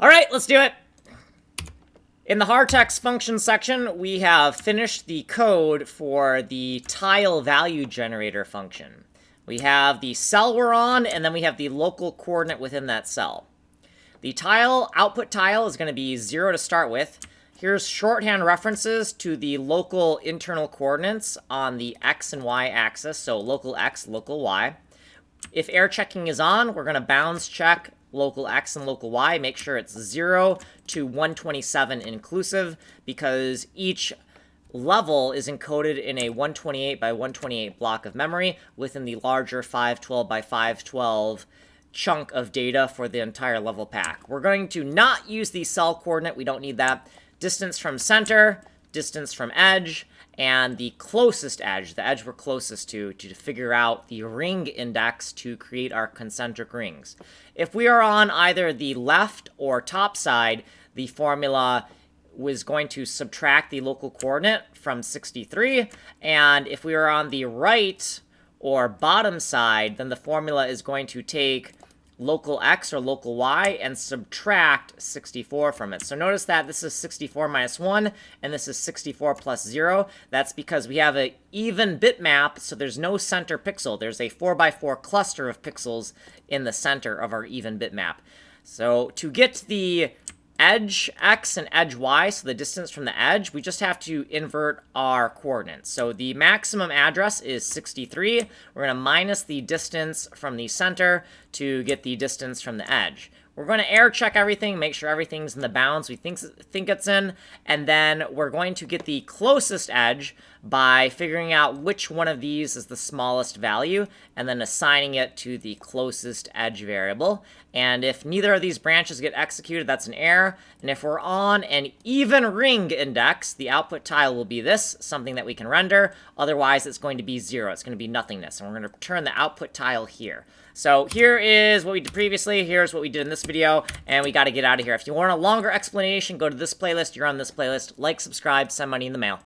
All right, let's do it. In the Hardtex function section, we have finished the code for the tile value generator function. We have the cell we're on, and then we have the local coordinate within that cell. The tile, output tile, is going to be 0 to start with. Here's shorthand references to the local internal coordinates on the x and y axis, so local x, local y. If error checking is on, we're going to bounds check local x and local y, make sure it's 0 to 127 inclusive, because each level is encoded in a 128 by 128 block of memory within the larger 512 by 512 chunk of data for the entire level pack. We're going to not use the cell coordinate. We don't need that. Distance from center, distance from edge, and the closest edge, the edge we're closest to figure out the ring index to create our concentric rings. If we are on either the left or top side, the formula was going to subtract the local coordinate from 63, and if we are on the right or bottom side, then the formula is going to take local x or local y and subtract 64 from it. So notice that this is 64 minus 1, and this is 64 plus 0. That's because we have an even bitmap, so there's no center pixel. There's a 4x4 cluster of pixels in the center of our even bitmap. So to get the edge x and edge y, so the distance from the edge, we just have to invert our coordinates. So the maximum address is 63. We're going to minus the distance from the center to get the distance from the edge. We're going to error check everything, make sure everything's in the bounds we think it's in, and then we're going to get the closest edge by figuring out which one of these is the smallest value, and then assigning it to the closest edge variable. And if neither of these branches get executed, that's an error. And if we're on an even ring index, the output tile will be this, something that we can render. Otherwise, it's going to be 0. It's going to be nothingness. And we're going to return the output tile here. So here is what we did previously. Here's what we did in this video. And we got to get out of here. If you want a longer explanation, go to this playlist. You're on this playlist. Like, subscribe, send money in the mail.